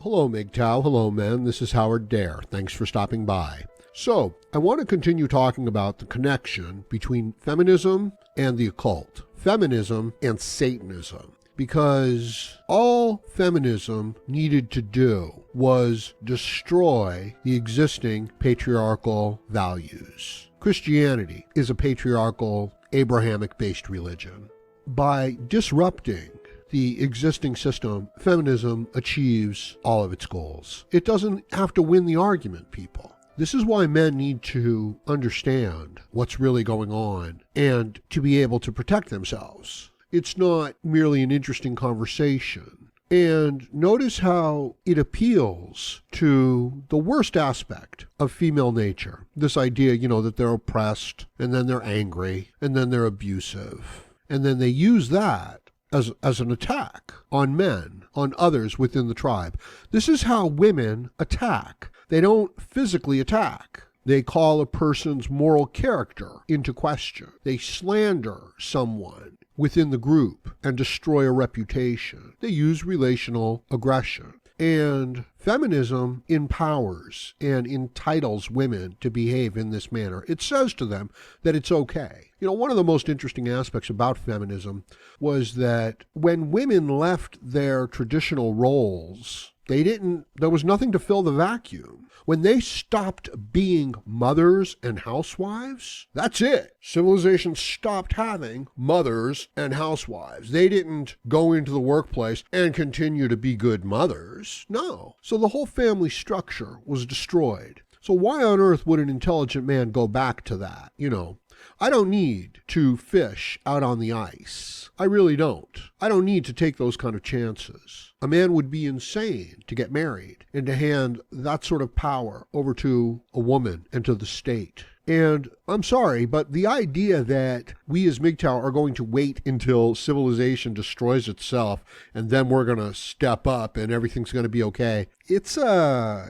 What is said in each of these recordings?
Hello, MGTOW. Hello, men. This is Howard Dare. Thanks for stopping by. So, I want to continue talking about the connection between feminism and the occult, feminism and Satanism, because all feminism needed to do was destroy the existing patriarchal values. Christianity is a patriarchal, Abrahamic-based religion. By disrupting the existing system, feminism achieves all of its goals. It doesn't have to win the argument, people. This is why men need to understand what's really going on and to be able to protect themselves. It's not merely an interesting conversation. And notice how it appeals to the worst aspect of female nature. This idea, that they're oppressed, and then they're angry, and then they're abusive. And then they use that as an attack on men, on others within the tribe. This is how women attack. They don't physically attack. They call a person's moral character into question. They slander someone within the group and destroy a reputation. They use relational aggression. And feminism empowers and entitles women to behave in this manner. It says to them that it's okay. One of the most interesting aspects about feminism was that when women left their traditional roles, there was nothing to fill the vacuum. When they stopped being mothers and housewives, that's it. Civilization stopped having mothers and housewives. They didn't go into the workplace and continue to be good mothers. No. So the whole family structure was destroyed. So why on earth would an intelligent man go back to that? I don't need to fish out on the ice. I really don't. I don't need to take those kind of chances. A man would be insane to get married and to hand that sort of power over to a woman and to the state. And I'm sorry, but the idea that we as MGTOW are going to wait until civilization destroys itself and then we're going to step up and everything's going to be okay, it's a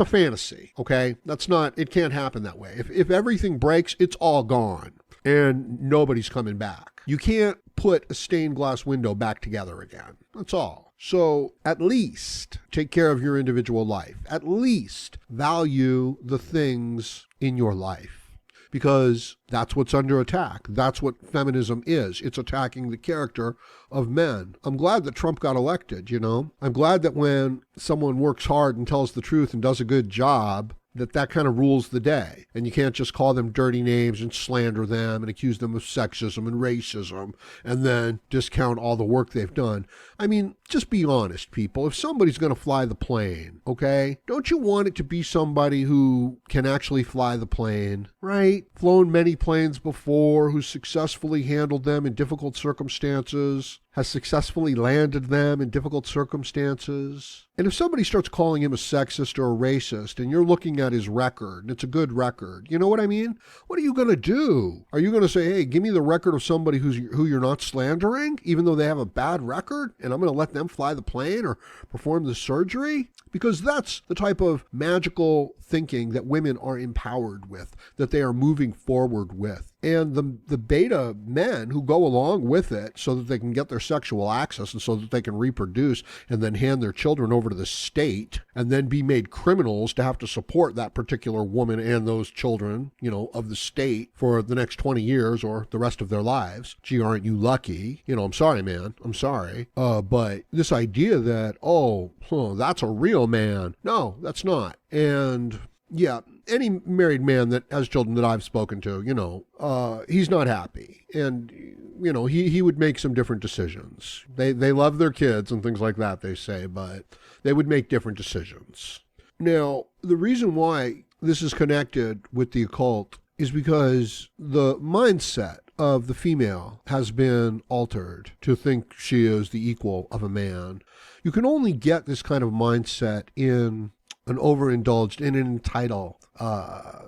fantasy, okay? It can't happen that way. If everything breaks, it's all gone and nobody's coming back. You can't put a stained glass window back together again. That's all. So at least take care of your individual life. At least value the things in your life, because that's what's under attack. That's what feminism is. It's attacking the character of men. I'm glad that Trump got elected, I'm glad that when someone works hard and tells the truth and does a good job, that kind of rules the day. And you can't just call them dirty names and slander them and accuse them of sexism and racism and then discount all the work they've done. I mean, just be honest, people. If somebody's going to fly the plane, okay, don't you want it to be somebody who can actually fly the plane, right? Flown many planes before, who successfully handled them in difficult circumstances, has successfully landed them in difficult circumstances. And if somebody starts calling him a sexist or a racist and you're looking at his record and it's a good record, you know what I mean? What are you going to do? Are you going to say, hey, give me the record of somebody who you're not slandering, even though they have a bad record, and I'm going to let them fly the plane or perform the surgery? Because that's the type of magical thinking that women are empowered with, that they are moving forward with. And the beta men who go along with it so that they can get their sexual access and so that they can reproduce and then hand their children over to the state and then be made criminals to have to support that particular woman and those children, of the state for the next 20 years or the rest of their lives. Gee, aren't you lucky? I'm sorry, man. I'm sorry. But this idea that, that's a real man. No, that's not. And yeah, any married man that has children that I've spoken to, he's not happy. And, he would make some different decisions. They love their kids and things like that, they say, but they would make different decisions. Now, the reason why this is connected with the occult is because the mindset of the female has been altered to think she is the equal of a man. You can only get this kind of mindset in an overindulged, in an entitled,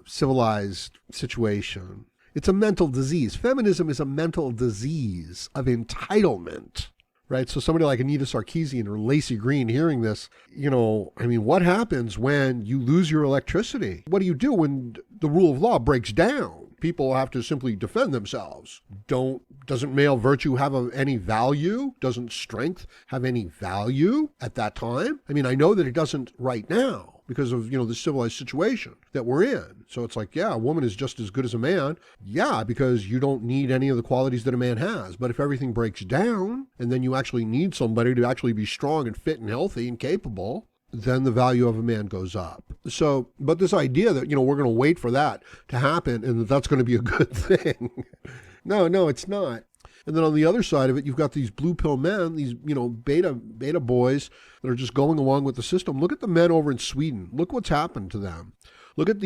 civilized situation. It's a mental disease. Feminism is a mental disease of entitlement, right? So somebody like Anita Sarkeesian or Lacey Green hearing this, what happens when you lose your electricity? What do you do when the rule of law breaks down? people have to simply defend themselves. Doesn't male virtue have any value? Doesn't strength have any value at that time? I mean, I know that it doesn't right now because of, the civilized situation that we're in. So it's like, yeah, a woman is just as good as a man. Yeah, because you don't need any of the qualities that a man has. But if everything breaks down and then you actually need somebody to actually be strong and fit and healthy and capable, then the value of a man goes up. So, but this idea that, we're going to wait for that to happen and that's going to be a good thing. No, it's not. And then on the other side of it, you've got these blue pill men, these, beta boys that are just going along with the system. Look at the men over in Sweden. Look what's happened to them. Look at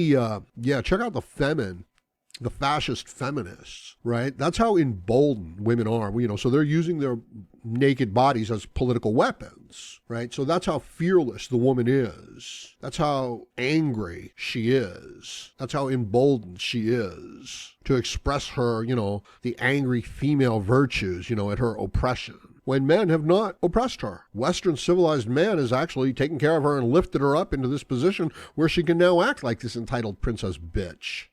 check out the fascist feminists, right? That's how emboldened women are. So they're using their naked bodies as political weapons, right? So that's how fearless the woman is. That's how angry she is. That's how emboldened she is to express her, the angry female virtues, at her oppression, when men have not oppressed her. Western civilized man has actually taken care of her and lifted her up into this position where she can now act like this entitled princess bitch.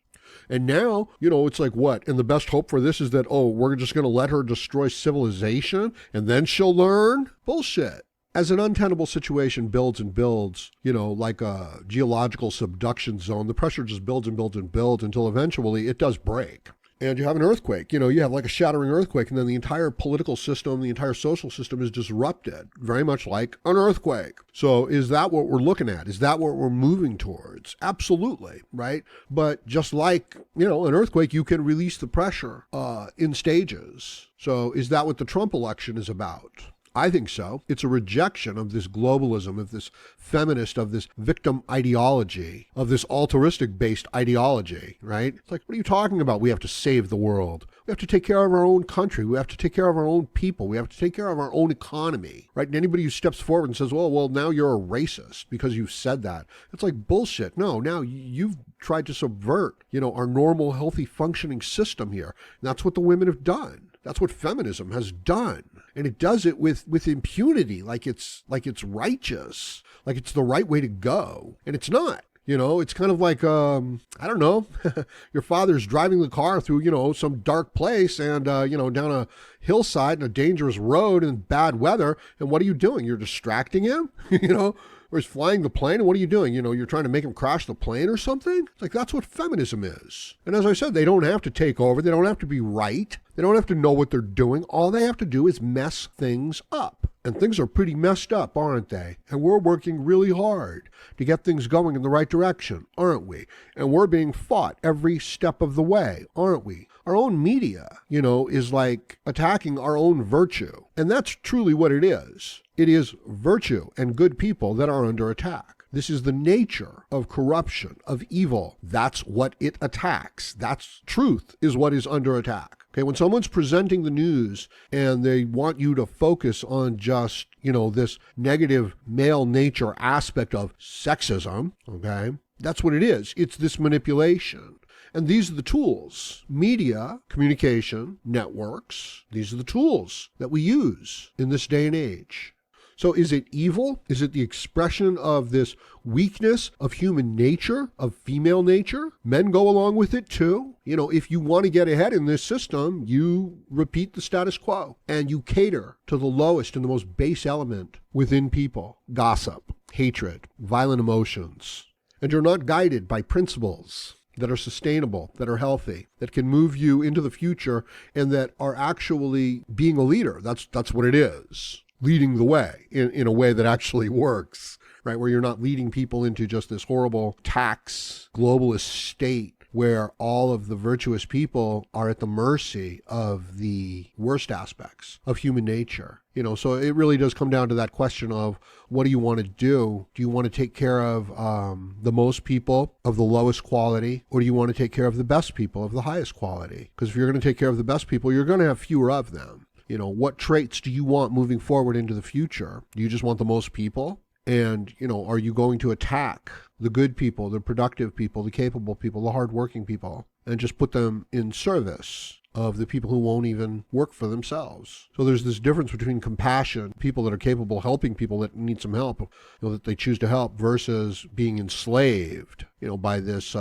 And now, it's like what? And the best hope for this is that, we're just going to let her destroy civilization and then she'll learn? Bullshit. As an untenable situation builds and builds, like a geological subduction zone, the pressure just builds and builds and builds until eventually it does break. And you have an earthquake. You have like a shattering earthquake, and then the entire political system, the entire social system is disrupted, very much like an earthquake. So is that what we're looking at? Is that what we're moving towards? Absolutely, right? But just like, an earthquake, you can release the pressure in stages. So is that what the Trump election is about? I think so. It's a rejection of this globalism, of this feminist, of this victim ideology, of this altruistic-based ideology, right? It's like, what are you talking about? We have to save the world. We have to take care of our own country. We have to take care of our own people. We have to take care of our own economy, right? And anybody who steps forward and says, well, now you're a racist because you said that. It's like bullshit. No, now you've tried to subvert, our normal, healthy, functioning system here. And that's what the women have done. That's what feminism has done. And it does it with impunity, like it's righteous, like it's the right way to go. And it's not. It's kind of like, I don't know, your father's driving the car through, some dark place and, down a hillside and a dangerous road and bad weather. And what are you doing? You're distracting him, or he's flying the plane. And what are you doing? You're trying to make him crash the plane or something? It's like, that's what feminism is. And as I said, they don't have to take over. They don't have to be right. They don't have to know what they're doing. All they have to do is mess things up. And things are pretty messed up, aren't they? And we're working really hard to get things going in the right direction, aren't we? And we're being fought every step of the way, aren't we? Our own media, is like attacking our own virtue. And that's truly what it is. It is virtue and good people that are under attack. This is the nature of corruption, of evil. That's what it attacks. That's truth is what is under attack. Okay, when someone's presenting the news and they want you to focus on just, this negative male nature aspect of sexism, okay, that's what it is. It's this manipulation. And these are the tools, media, communication, networks. These are the tools that we use in this day and age. So is it evil? Is it the expression of this weakness of human nature, of female nature? Men go along with it too. If you want to get ahead in this system, you repeat the status quo and you cater to the lowest and the most base element within people: gossip, hatred, violent emotions. And you're not guided by principles that are sustainable, that are healthy, that can move you into the future and that are actually being a leader. That's what it is. Leading the way in a way that actually works, right? Where you're not leading people into just this horrible tax globalist state where all of the virtuous people are at the mercy of the worst aspects of human nature. So it really does come down to that question of what do you want to do? Do you want to take care of the most people of the lowest quality, or do you want to take care of the best people of the highest quality? Because if you're going to take care of the best people, you're going to have fewer of them. What traits do you want moving forward into the future? Do you just want the most people? And, are you going to attack the good people, the productive people, the capable people, the hardworking people, and just put them in service of the people who won't even work for themselves. So there's this difference between compassion, people that are capable of helping people that need some help, that they choose to help, versus being enslaved, by this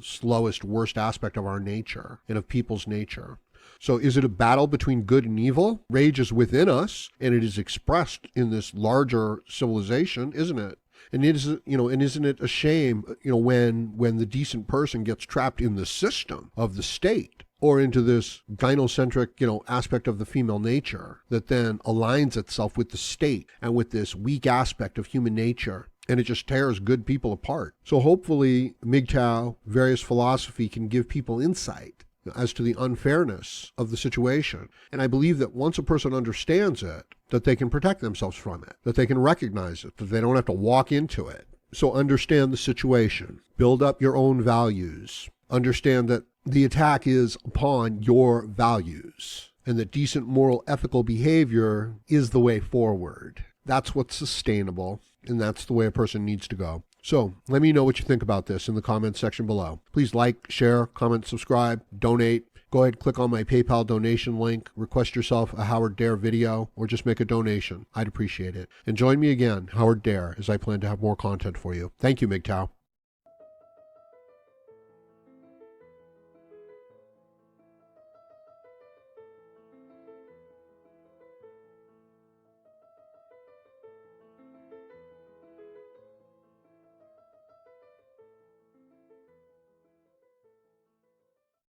slowest, worst aspect of our nature and of people's nature. So is it a battle between good and evil? Rage is within us, and it is expressed in this larger civilization, isn't it? And isn't it a shame, when the decent person gets trapped in the system of the state, or into this gynocentric, aspect of the female nature that then aligns itself with the state and with this weak aspect of human nature, and it just tears good people apart. So hopefully MGTOW, various philosophy, can give people insight as to the unfairness of the situation. And I believe that once a person understands it, that they can protect themselves from it, that they can recognize it, that they don't have to walk into it. So understand the situation, build up your own values, understand that the attack is upon your values, and that decent, moral, ethical behavior is the way forward. That's what's sustainable, and that's the way a person needs to go. So let me know what you think about this in the comments section below. Please like, share, comment, subscribe, donate. Go ahead, click on my PayPal donation link, request yourself a Howard Dare video, or just make a donation. I'd appreciate it. And join me again, Howard Dare, as I plan to have more content for you. Thank you, MGTOW.